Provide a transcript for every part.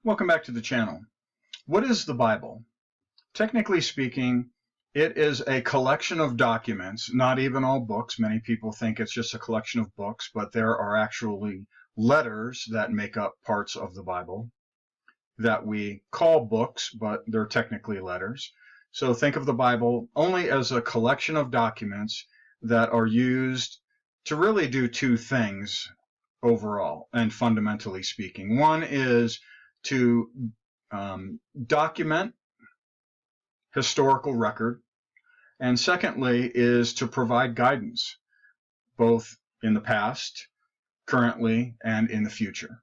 Welcome back to the channel. What is the Bible? Technically speaking, it is a collection of documents, not even all books. Many people think it's just a collection of books, but there are actually letters that make up parts of the Bible that we call books, but they're technically letters. So think of the Bible only as a collection of documents that are used to really do two things overall and fundamentally speaking. One is to document historical record, and secondly is to provide guidance, both in the past, currently, and in the future.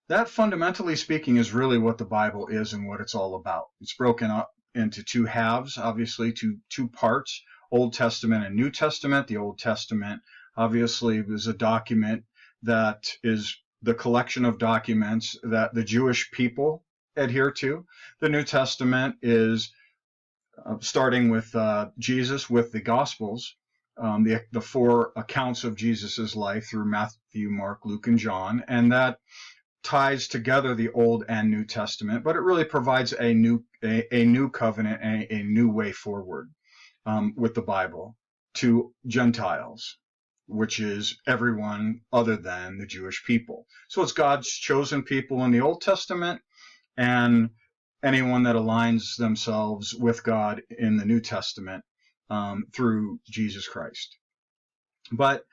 That, fundamentally speaking, is really what the Bible is and what it's all about. It's broken up into two halves, obviously, two parts, Old Testament and New Testament. The Old Testament, obviously, was a document that is the collection of documents that the Jewish people adhere to. The New Testament is starting with Jesus, with the Gospels, the four accounts of Jesus's life through Matthew, Mark, Luke, and John, and that ties together the Old and New Testament, but it really provides a new covenant, a new way forward with the Bible to Gentiles, which is everyone other than the Jewish people. So it's God's chosen people in the Old Testament and anyone that aligns themselves with God in the New Testament through Jesus Christ. But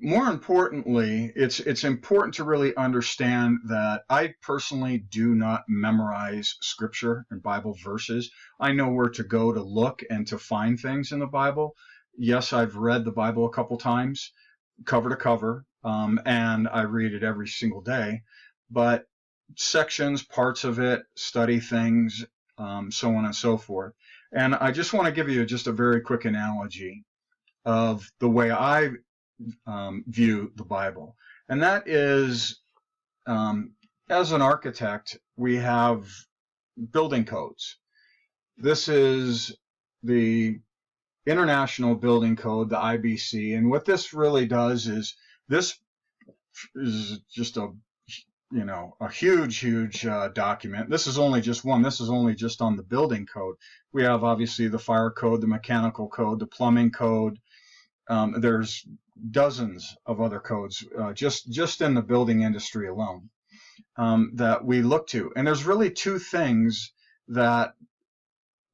more importantly, it's important to really understand that I personally do not memorize scripture and Bible verses. I know where to go to look and to find things in the Bible. Yes, I've read the Bible a couple times, cover to cover, and I read it every single day. But sections, parts of it, study things, so on and so forth. And I just want to give you just a very quick analogy of the way I view the Bible. And that is, as an architect, we have building codes. This is the International Building Code, the IBC, and what this really does is this is just a huge document. This is only just one. This is only just on the building code. We have obviously the fire code, the mechanical code, the plumbing code. There's dozens of other codes just in the building industry alone that we look to. And there's really two things that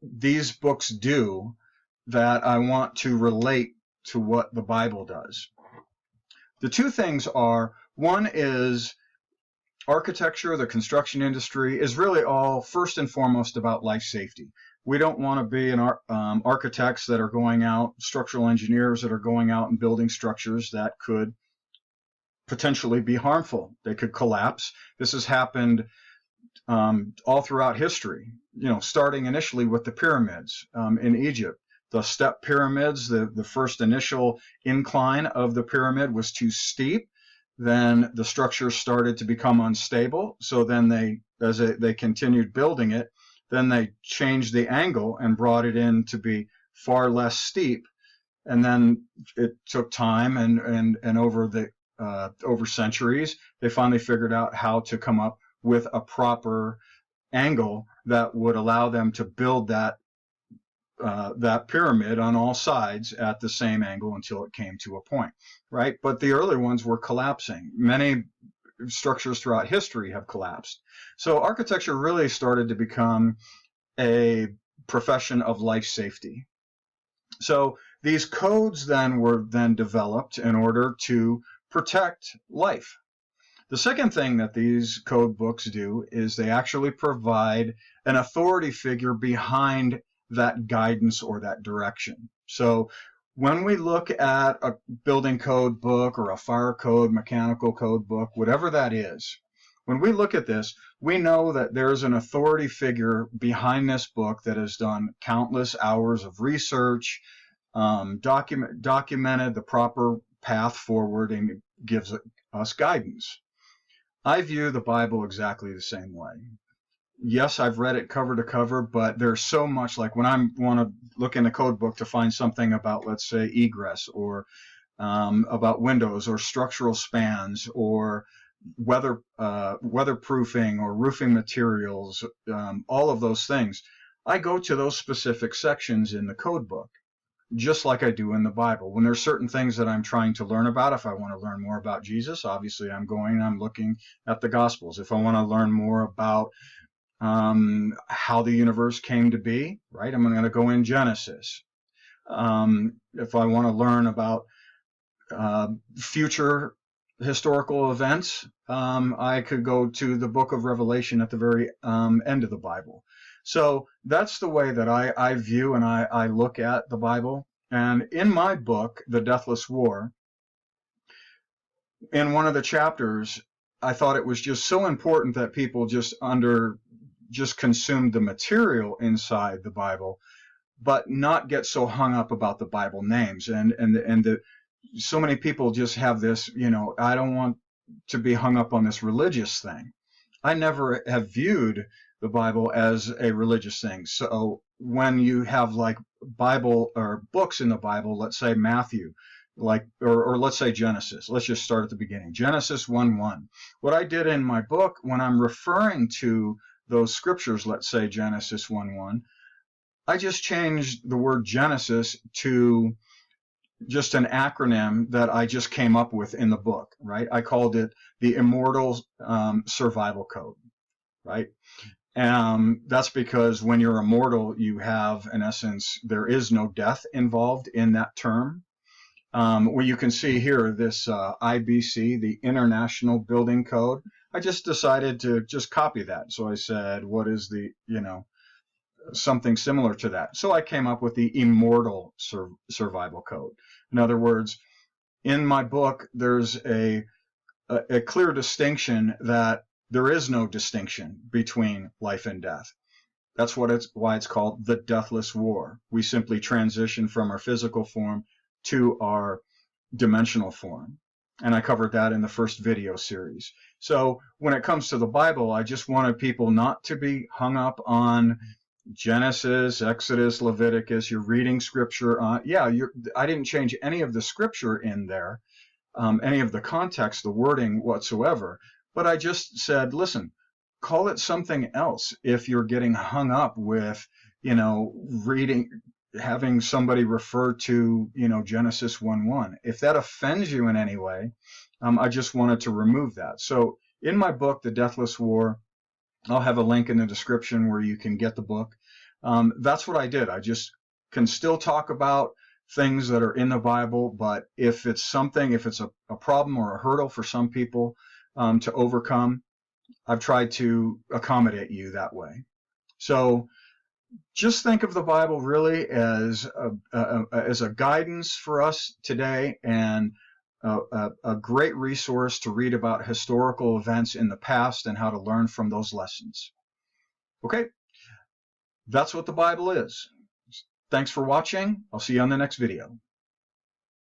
these books do that I want to relate to what the Bible does. The two things are, one is architecture, the construction industry is really all first and foremost about life safety. We don't want to be architects that are going out, structural engineers that are going out and building structures that could potentially be harmful. They could collapse. This has happened all throughout history, starting initially with the pyramids in Egypt. The step pyramids, the first initial incline of the pyramid was too steep. Then the structure started to become unstable. So then as they continued building it, then they changed the angle and brought it in to be far less steep. And then it took time and over centuries, they finally figured out how to come up with a proper angle that would allow them to build that pyramid on all sides at the same angle until it came to a point, right? But the early ones were collapsing. Many structures throughout history have collapsed. So architecture really started to become a profession of life safety. So these codes then were developed in order to protect life. The second thing that these code books do is they actually provide an authority figure behind that guidance or that direction. So when we look at a building code book or a fire code, mechanical code book, whatever that is, when we look at this, we know that there's an authority figure behind this book that has done countless hours of research, documented the proper path forward, and gives us guidance. I view the Bible exactly the same way. Yes, I've read it cover to cover, but there's so much, like when I want to look in a code book to find something about, let's say, egress or about windows or structural spans or weatherproofing or roofing materials, all of those things, I go to those specific sections in the code book, just like I do in the Bible. When there's certain things that I'm trying to learn about, if I want to learn more about Jesus, obviously I'm looking at the Gospels. If I want to learn more about how the universe came to be, right, I'm going to go in Genesis. If I want to learn about future historical events, I could go to the book of Revelation at the very end of the Bible. So that's the way that I view and I look at the Bible. And in my book, The Deathless War, in one of the chapters, I thought it was just so important that people just consume the material inside the Bible, but not get so hung up about the Bible names. So many people just have this, I don't want to be hung up on this religious thing. I never have viewed the Bible as a religious thing. So when you have like Bible or books in the Bible, let's say Matthew, or let's say Genesis, let's just start at the beginning. Genesis 1:1. What I did in my book, when I'm referring to those scriptures, let's say Genesis 1:1, I just changed the word Genesis to just an acronym that I just came up with in the book, right? I called it the Immortal Survival Code, right? That's because when you're immortal, you have, in essence, there is no death involved in that term. Where you can see here, this IBC, the International Building Code, I just decided to just copy that. So I said, what is the, something similar to that. So I came up with the Immortal Survival Code. In other words, in my book, there's a clear distinction that there is no distinction between life and death. That's why it's called the Deathless War. We simply transition from our physical form to our dimensional form. And I covered that in the first video series. So when it comes to the Bible, I just wanted people not to be hung up on Genesis, Exodus, Leviticus. You're reading scripture. I didn't change any of the scripture in there, any of the context, the wording whatsoever. But I just said, listen, call it something else if you're getting hung up with, having somebody refer to, Genesis 1:1. If that offends you in any way, I just wanted to remove that. So in my book, The Deathless War, I'll have a link in the description where you can get the book. That's what I did. I just can still talk about things that are in the Bible, but if it's a problem or a hurdle for some people to overcome, I've tried to accommodate you that way. So just think of the Bible really as a guidance for us today, and a great resource to read about historical events in the past and how to learn from those lessons. Okay, that's what the Bible is. Thanks for watching. I'll see you on the next video.